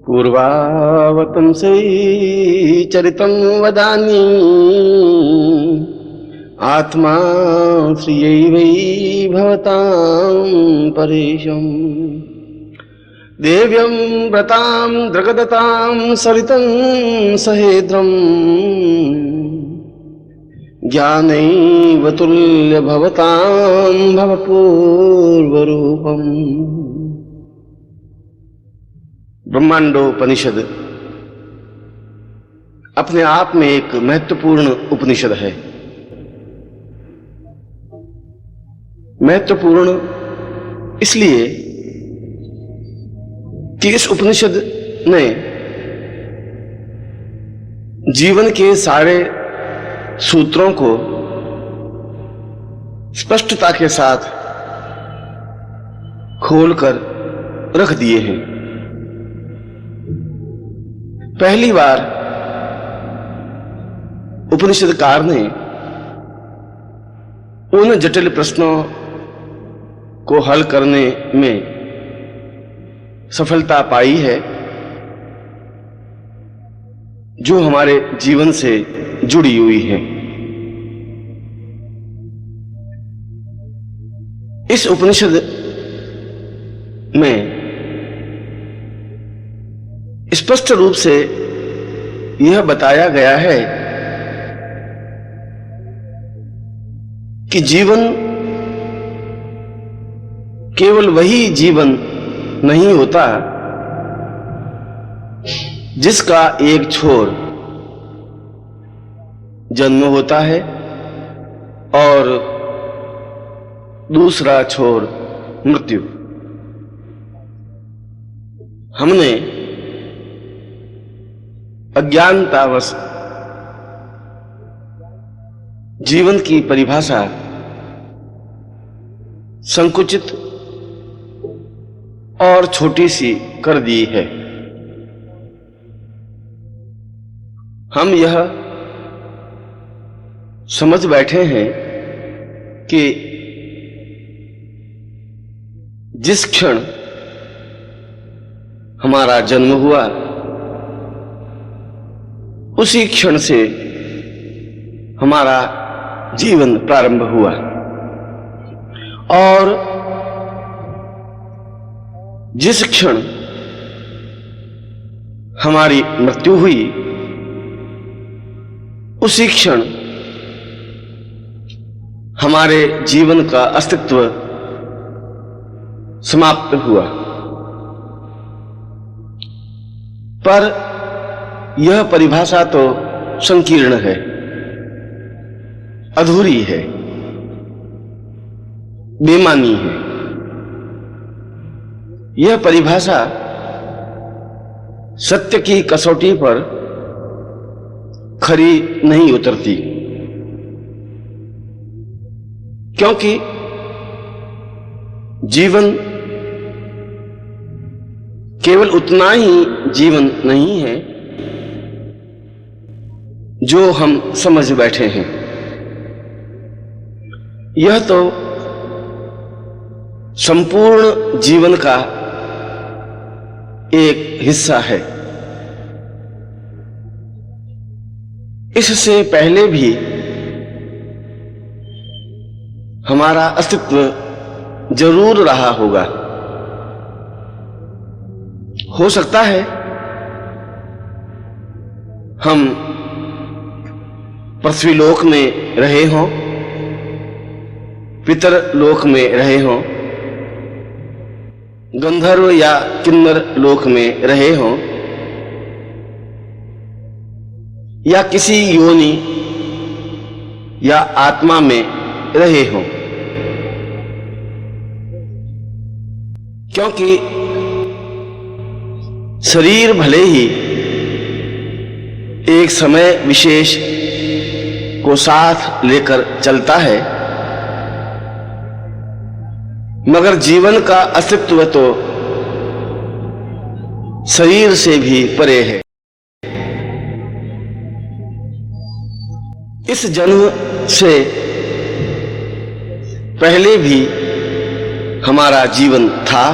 पूर्वावतं चरितं वदामि आत्मा श्रियै भवतां परेशम् देव्यं व्रतां द्रगदतां सरितं सहेद्रम् ज्ञानैव तुल्य भवतां भवपूर्वरूपम्। ब्रह्मांडोपनिषद अपने आप में एक महत्वपूर्ण उपनिषद है। महत्वपूर्ण इसलिए कि इस उपनिषद ने जीवन के सारे सूत्रों को स्पष्टता के साथ खोलकर रख दिए हैं। पहली बार उपनिषदकार ने उन जटिल प्रश्नों को हल करने में सफलता पाई है जो हमारे जीवन से जुड़ी हुई है। इस उपनिषद में स्पष्ट रूप से यह बताया गया है कि जीवन केवल वही जीवन नहीं होता जिसका एक छोर जन्म होता है और दूसरा छोर मृत्यु। हमने अज्ञानतावश जीवन की परिभाषा संकुचित और छोटी सी कर दी है। हम यह समझ बैठे हैं कि जिस क्षण हमारा जन्म हुआ उसी क्षण से हमारा जीवन प्रारंभ हुआ और जिस क्षण हमारी मृत्यु हुई उसी क्षण हमारे जीवन का अस्तित्व समाप्त हुआ। पर यह परिभाषा तो संकीर्ण है, अधूरी है, बेमानी है। यह परिभाषा सत्य की कसौटी पर खरी नहीं उतरती, क्योंकि जीवन केवल उतना ही जीवन नहीं है जो हम समझ बैठे हैं। यह तो संपूर्ण जीवन का एक हिस्सा है। इससे पहले भी हमारा अस्तित्व जरूर रहा होगा। हो सकता है हम पृथ्वीलोक में रहे हों, पितरलोक में रहे हों, गंधर्व या किन्नर लोक में रहे हों या किसी योनि या आत्मा में रहे हों, क्योंकि शरीर भले ही एक समय विशेष को साथ लेकर चलता है, मगर जीवन का अस्तित्व तो शरीर से भी परे है। इस जन्म से पहले भी हमारा जीवन था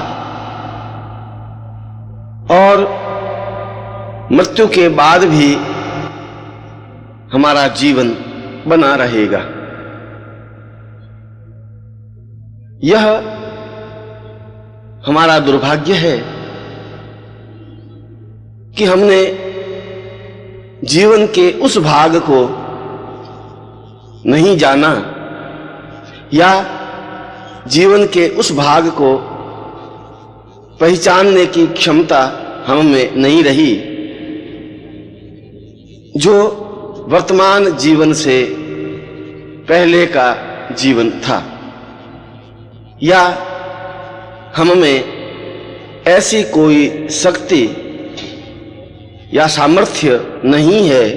और मृत्यु के बाद भी हमारा जीवन बना रहेगा। यह हमारा दुर्भाग्य है कि हमने जीवन के उस भाग को नहीं जाना या जीवन के उस भाग को पहचानने की क्षमता हम में नहीं रही जो वर्तमान जीवन से पहले का जीवन था, या हम में ऐसी कोई शक्ति या सामर्थ्य नहीं है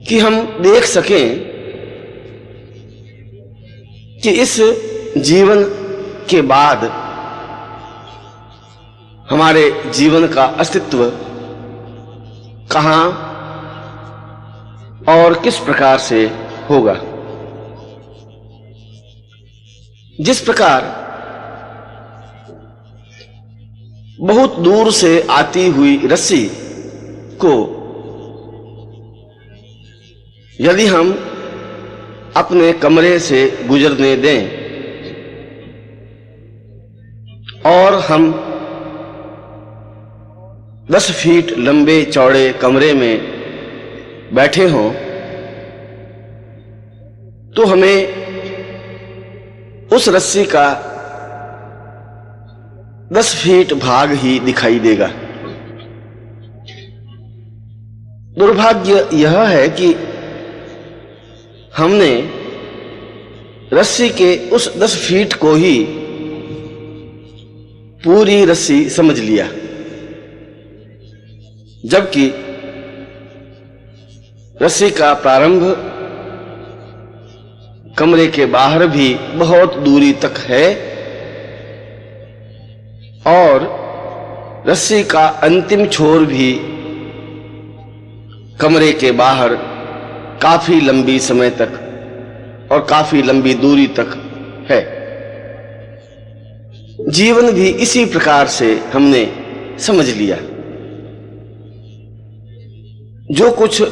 कि हम देख सकें कि इस जीवन के बाद हमारे जीवन का अस्तित्व कहां और किस प्रकार से होगा। जिस प्रकार बहुत दूर से आती हुई रस्सी को यदि हम अपने कमरे से गुजरने दें और हम 10 फीट लंबे चौड़े कमरे में बैठे हों तो हमें उस रस्सी का 10 फीट भाग ही दिखाई देगा। दुर्भाग्य यह है कि हमने रस्सी के उस 10 फीट को ही पूरी रस्सी समझ लिया, जबकि रस्सी का प्रारंभ कमरे के बाहर भी बहुत दूरी तक है और रस्सी का अंतिम छोर भी कमरे के बाहर काफी लंबी समय तक और काफी लंबी दूरी तक है। जीवन भी इसी प्रकार से हमने समझ लिया। जो कुछ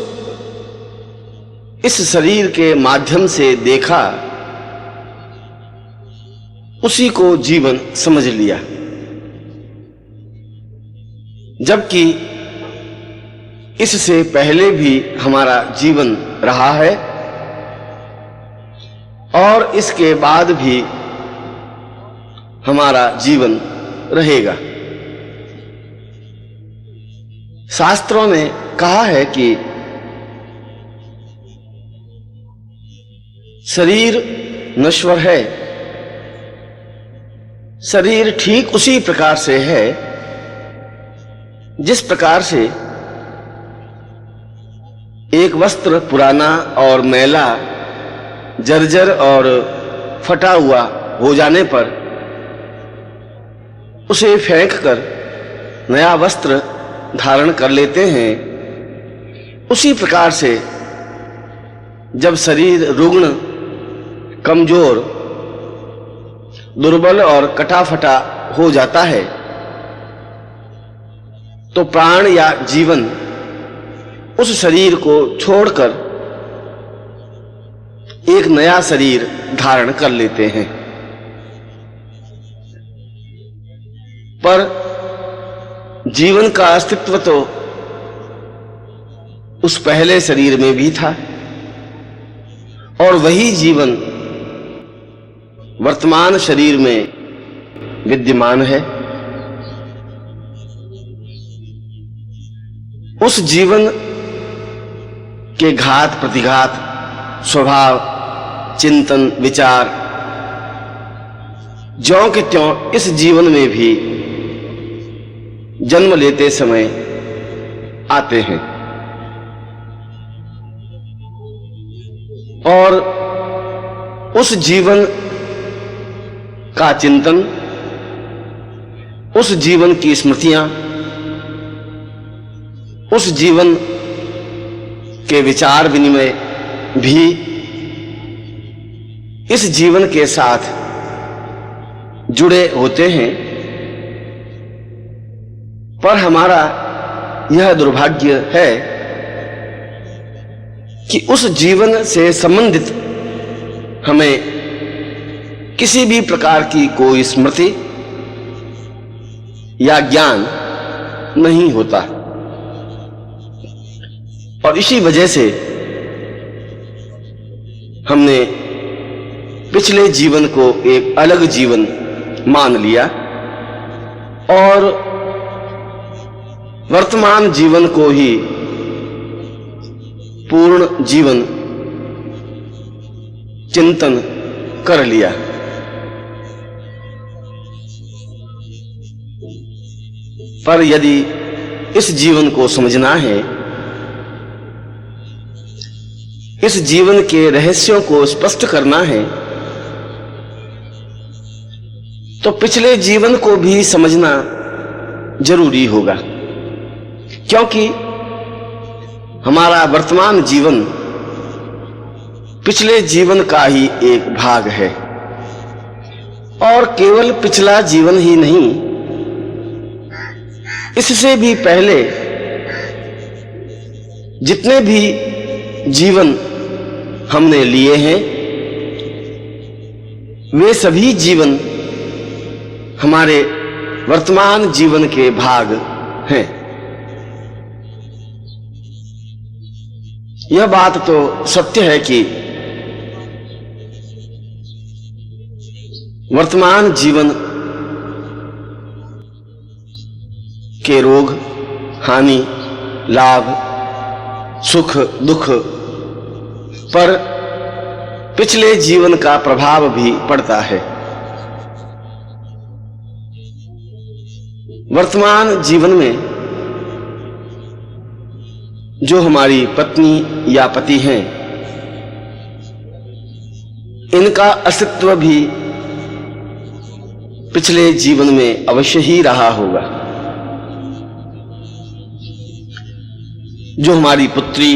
इस शरीर के माध्यम से देखा उसी को जीवन समझ लिया, जबकि इससे पहले भी हमारा जीवन रहा है और इसके बाद भी हमारा जीवन रहेगा। शास्त्रों ने कहा है कि शरीर नश्वर है। शरीर ठीक उसी प्रकार से है जिस प्रकार से एक वस्त्र पुराना और मैला, जर्जर और फटा हुआ हो जाने पर उसे फेंककर नया वस्त्र धारण कर लेते हैं, उसी प्रकार से जब शरीर रुग्ण, कमजोर, दुर्बल और कटा-फटा हो जाता है तो प्राण या जीवन उस शरीर को छोड़कर एक नया शरीर धारण कर लेते हैं। पर जीवन का अस्तित्व तो उस पहले शरीर में भी था और वही जीवन वर्तमान शरीर में विद्यमान है। उस जीवन के घात प्रतिघात, स्वभाव, चिंतन, विचार ज्यों के त्यों इस जीवन में भी जन्म लेते समय आते हैं और उस जीवन का चिंतन, उस जीवन की स्मृतियां, उस जीवन के विचार विनिमय भी इस जीवन के साथ जुड़े होते हैं। पर हमारा यह दुर्भाग्य है कि उस जीवन से संबंधित हमें किसी भी प्रकार की कोई स्मृति या ज्ञान नहीं होता, और इसी वजह से हमने पिछले जीवन को एक अलग जीवन मान लिया और वर्तमान जीवन को ही पूर्ण जीवन चिंतन कर लिया। पर यदि इस जीवन को समझना है, इस जीवन के रहस्यों को स्पष्ट करना है, तो पिछले जीवन को भी समझना जरूरी होगा, क्योंकि हमारा वर्तमान जीवन पिछले जीवन का ही एक भाग है। और केवल पिछला जीवन ही नहीं, इससे भी पहले जितने भी जीवन हमने लिए हैं, वे सभी जीवन हमारे वर्तमान जीवन के भाग हैं। यह बात तो सत्य है कि वर्तमान जीवन के रोग, हानि, लाभ, सुख, दुख पर पिछले जीवन का प्रभाव भी पड़ता है। वर्तमान जीवन में जो हमारी पत्नी या पति हैं, इनका अस्तित्व भी पिछले जीवन में अवश्य ही रहा होगा। जो हमारी पुत्री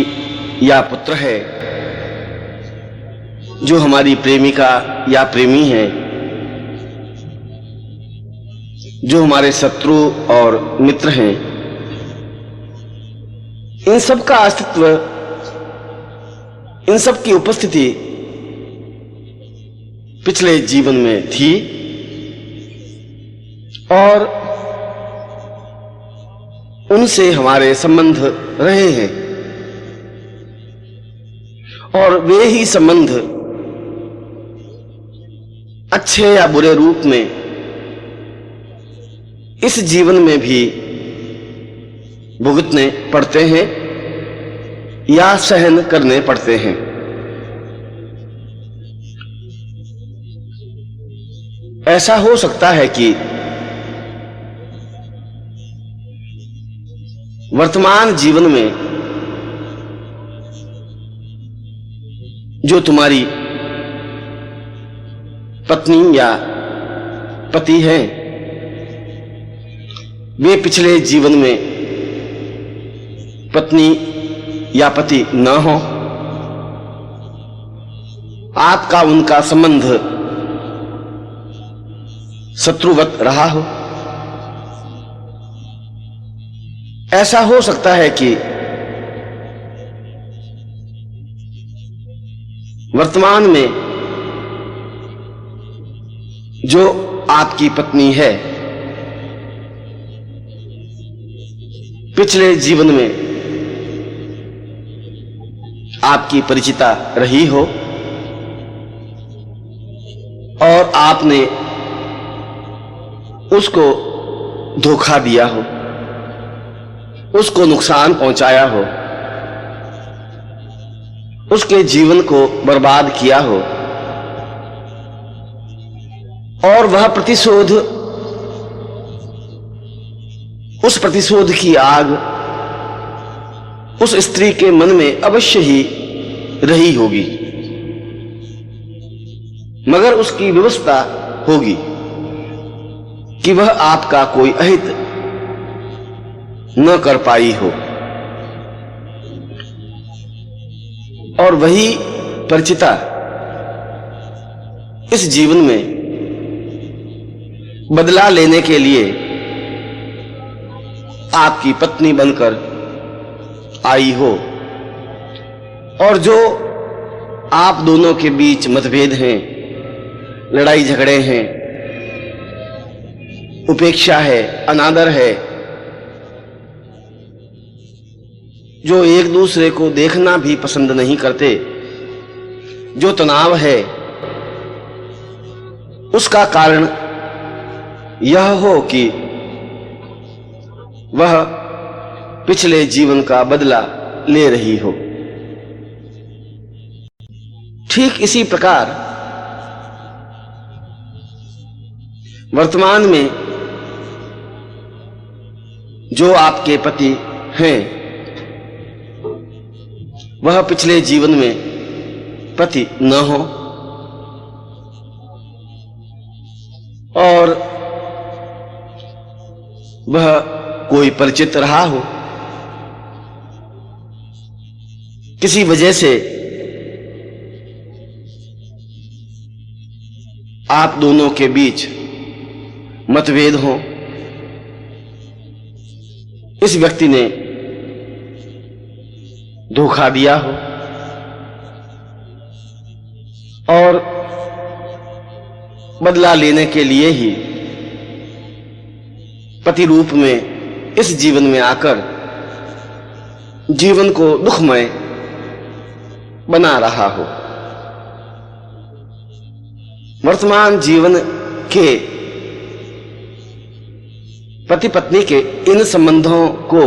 या पुत्र है, जो हमारी प्रेमिका या प्रेमी है, जो हमारे शत्रु और मित्र हैं, इन सब का अस्तित्व, इन सब की उपस्थिति पिछले जीवन में थी और उनसे हमारे संबंध रहे हैं, और वे ही संबंध अच्छे या बुरे रूप में इस जीवन में भी भुगतने पड़ते हैं या सहन करने पड़ते हैं। ऐसा हो सकता है कि वर्तमान जीवन में जो तुम्हारी पत्नी या पति हैं, वे पिछले जीवन में पत्नी या पति न हो, आपका उनका संबंध शत्रुवत रहा हो। ऐसा हो सकता है कि वर्तमान में जो आपकी पत्नी है, पिछले जीवन में आपकी परिचिता रही हो और आपने उसको धोखा दिया हो, उसको नुकसान पहुंचाया हो, उसके जीवन को बर्बाद किया हो, और वह प्रतिशोध, उस प्रतिशोध की आग उस स्त्री के मन में अवश्य ही रही होगी, मगर उसकी व्यवस्था होगी कि वह आपका कोई अहित न कर पाई हो, और वही परिचिता इस जीवन में बदला लेने के लिए आपकी पत्नी बनकर आई हो और जो आप दोनों के बीच मतभेद हैं, लड़ाई झगड़े हैं, उपेक्षा है, अनादर है, जो एक दूसरे को देखना भी पसंद नहीं करते, जो तनाव है, उसका कारण यह हो कि वह पिछले जीवन का बदला ले रही हो। ठीक इसी प्रकार वर्तमान में जो आपके पति हैं, वह पिछले जीवन में पति न हो और वह कोई परिचित रहा हो, किसी वजह से आप दोनों के बीच मतभेद हो, इस व्यक्ति ने धोखा दिया हो और बदला लेने के लिए ही पति रूप में इस जीवन में आकर जीवन को दुखमय बना रहा हो। वर्तमान जीवन के पति पत्नी के इन संबंधों को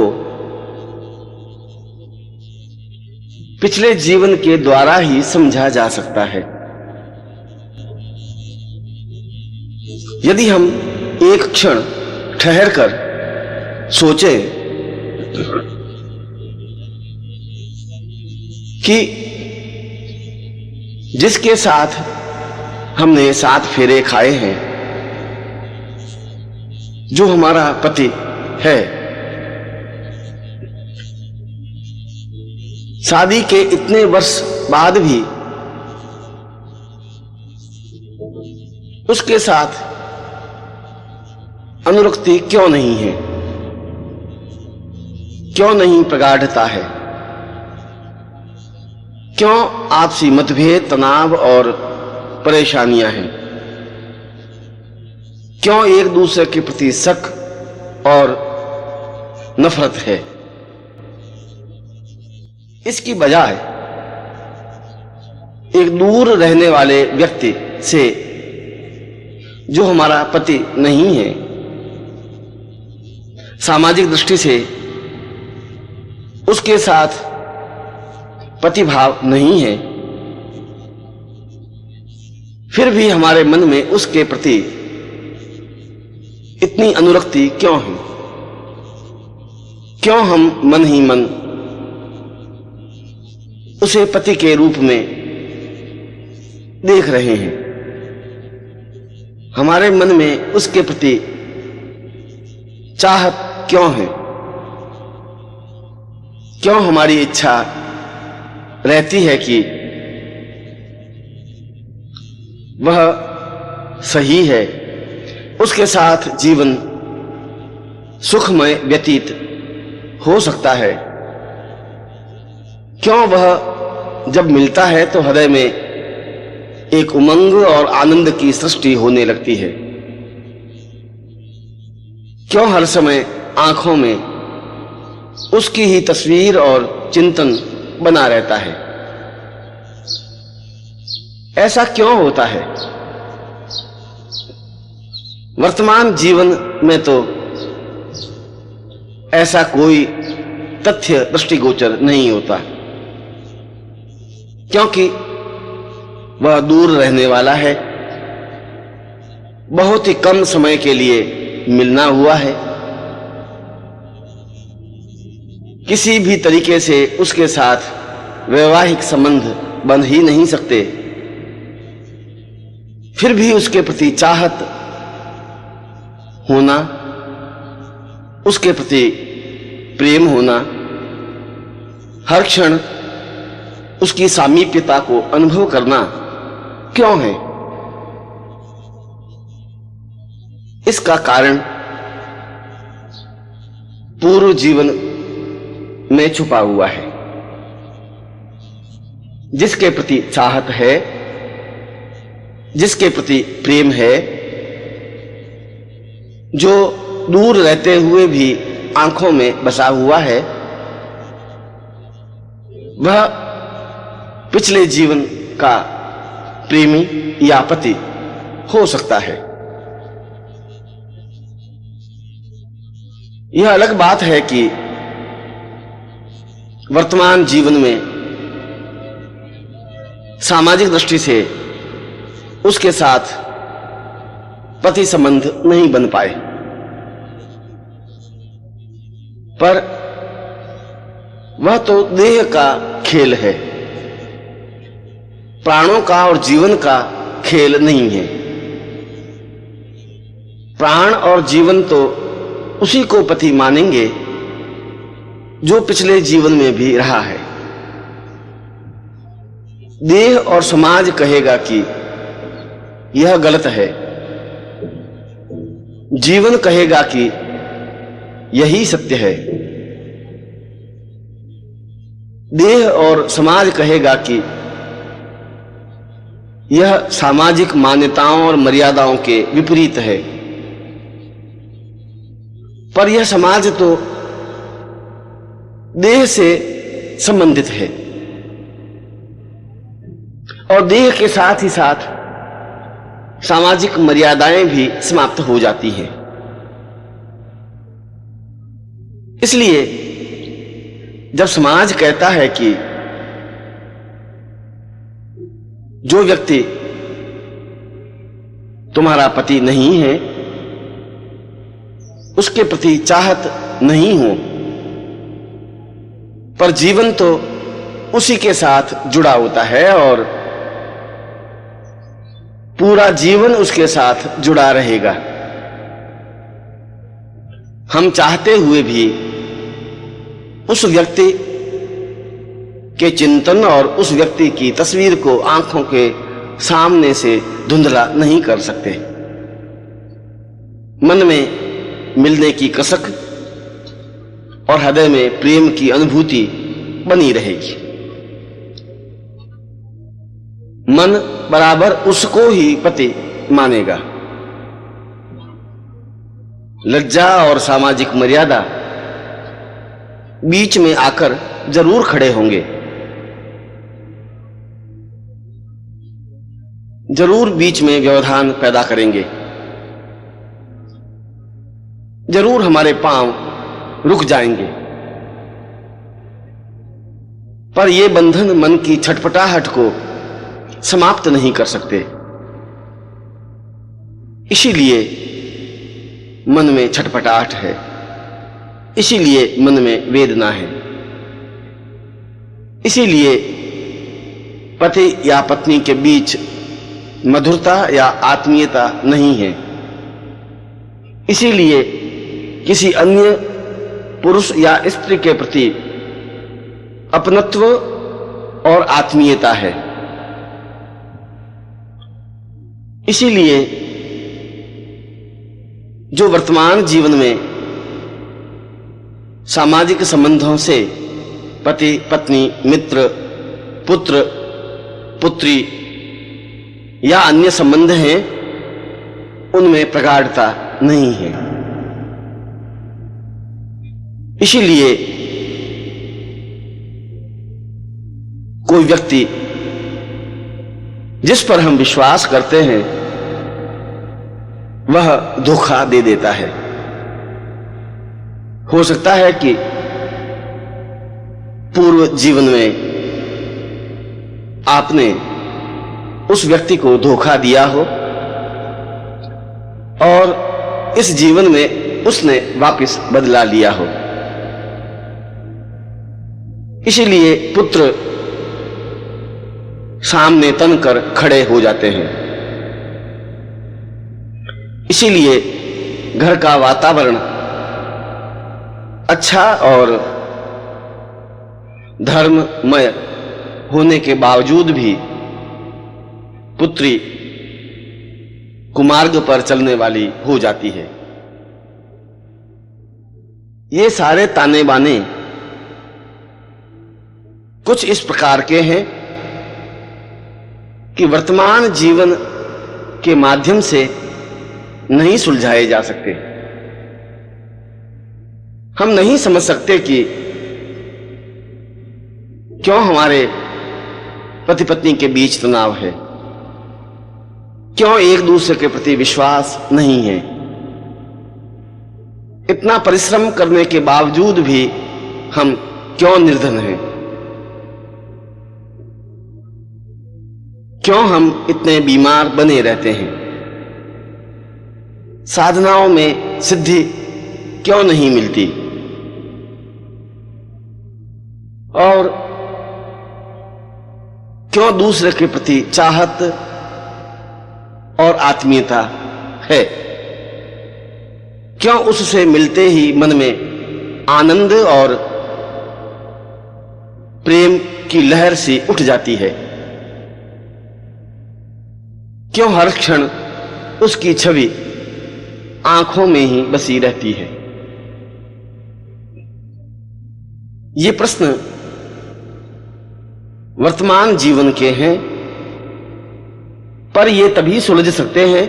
पिछले जीवन के द्वारा ही समझा जा सकता है। यदि हम एक क्षण ठहरकर सोचें कि जिसके साथ हमने 7 फेरे खाए हैं, जो हमारा पति है, शादी के इतने वर्ष बाद भी उसके साथ अनुरक्ति क्यों नहीं है, क्यों नहीं प्रगाढ़ता है, क्यों आपसी मतभेद, तनाव और परेशानियां हैं, क्यों एक दूसरे के प्रति शक और नफरत है। इसकी बजाय एक दूर रहने वाले व्यक्ति से, जो हमारा पति नहीं है, सामाजिक दृष्टि से उसके साथ पतिभाव नहीं है, फिर भी हमारे मन में उसके प्रति इतनी अनुरक्ति क्यों है? क्यों हम मन ही मन उसे पति के रूप में देख रहे हैं? हमारे मन में उसके प्रति चाहत क्यों है? क्यों हमारी इच्छा रहती है कि वह सही है, उसके साथ जीवन सुखमय व्यतीत हो सकता है? क्यों वह जब मिलता है तो हृदय में एक उमंग और आनंद की सृष्टि होने लगती है? क्यों हर समय आंखों में उसकी ही तस्वीर और चिंतन बना रहता है? ऐसा क्यों होता है? वर्तमान जीवन में तो ऐसा कोई तथ्य दृष्टिगोचर नहीं होता, क्योंकि वह दूर रहने वाला है, बहुत ही कम समय के लिए मिलना हुआ है, किसी भी तरीके से उसके साथ वैवाहिक संबंध बन ही नहीं सकते, फिर भी उसके प्रति चाहत होना, उसके प्रति प्रेम होना, हर क्षण उसकी सामीप्यता को अनुभव करना क्यों है? इसका कारण पूर्व जीवन में छुपा हुआ है, जिसके प्रति चाहत है, जिसके प्रति प्रेम है, जो दूर रहते हुए भी आंखों में बसा हुआ है, वह पिछले जीवन का प्रेमी या पति हो सकता है। यह अलग बात है कि वर्तमान जीवन में सामाजिक दृष्टि से उसके साथ पति संबंध नहीं बन पाए, पर वह तो देह का खेल है, प्राणों का और जीवन का खेल नहीं है। प्राण और जीवन तो उसी को पति मानेंगे जो पिछले जीवन में भी रहा है। देह और समाज कहेगा कि यह गलत है, जीवन कहेगा कि यही सत्य है। देह और समाज कहेगा कि यह सामाजिक मान्यताओं और मर्यादाओं के विपरीत है, पर यह समाज तो देह से संबंधित है और देह के साथ ही साथ सामाजिक मर्यादाएं भी समाप्त हो जाती हैं। इसलिए जब समाज कहता है कि जो व्यक्ति तुम्हारा पति नहीं है उसके प्रति चाहत नहीं हो, पर जीवन तो उसी के साथ जुड़ा होता है और पूरा जीवन उसके साथ जुड़ा रहेगा। हम चाहते हुए भी उस व्यक्ति के चिंतन और उस व्यक्ति की तस्वीर को आंखों के सामने से धुंधला नहीं कर सकते। मन में मिलने की कसक और हृदय में प्रेम की अनुभूति बनी रहेगी। मन बराबर उसको ही पति मानेगा। लज्जा और सामाजिक मर्यादा बीच में आकर जरूर खड़े होंगे, जरूर बीच में व्यवधान पैदा करेंगे, जरूर हमारे पांव रुक जाएंगे, पर ये बंधन मन की छटपटाहट को समाप्त नहीं कर सकते। इसीलिए मन में छटपटाहट है, इसीलिए मन में वेदना है, इसीलिए पति या पत्नी के बीच मधुरता या आत्मीयता नहीं है, इसीलिए किसी अन्य पुरुष या स्त्री के प्रति अपनत्व और आत्मीयता है। इसीलिए जो वर्तमान जीवन में सामाजिक संबंधों से पति पत्नी मित्र पुत्र पुत्री या अन्य संबंध हैं उनमें प्रगाढ़ता नहीं है। इसीलिए कोई व्यक्ति जिस पर हम विश्वास करते हैं वह धोखा दे देता है। हो सकता है कि पूर्व जीवन में आपने उस व्यक्ति को धोखा दिया हो और इस जीवन में उसने वापस बदला लिया हो। इसीलिए पुत्र सामने तनकर खड़े हो जाते हैं। इसीलिए घर का वातावरण अच्छा और धर्ममय होने के बावजूद भी पुत्री कुमार्ग पर चलने वाली हो जाती है। ये सारे ताने बाने कुछ इस प्रकार के हैं कि वर्तमान जीवन के माध्यम से नहीं सुलझाए जा सकते। हम नहीं समझ सकते कि क्यों हमारे पति पत्नी के बीच तनाव है, क्यों एक दूसरे के प्रति विश्वास नहीं है। इतना परिश्रम करने के बावजूद भी हम क्यों निर्धन हैं, क्यों हम इतने बीमार बने रहते हैं, साधनाओं में सिद्धि क्यों नहीं मिलती, और क्यों दूसरे के प्रति चाहत और आत्मीयता है, क्यों उससे मिलते ही मन में आनंद और प्रेम की लहर सी उठ जाती है, क्यों हर क्षण उसकी छवि आंखों में ही बसी रहती है। ये प्रश्न वर्तमान जीवन के हैं, पर ये तभी सुलझ सकते हैं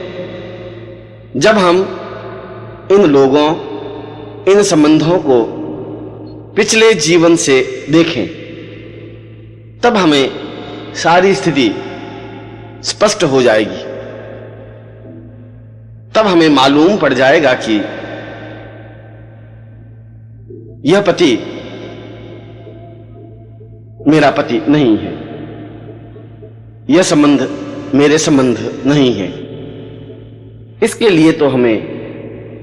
जब हम इन लोगों, इन संबंधों को पिछले जीवन से देखें। तब हमें सारी स्थिति स्पष्ट हो जाएगी। तब हमें मालूम पड़ जाएगा कि यह पति मेरा पति नहीं है, यह संबंध मेरे संबंध नहीं है। इसके लिए तो हमें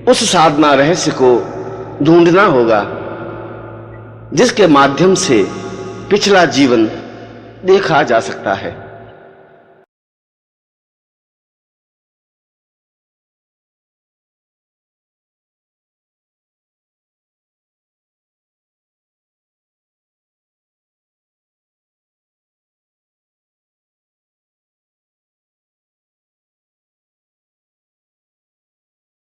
उस साधना रहस्य को ढूंढना होगा जिसके माध्यम से पिछला जीवन देखा जा सकता है।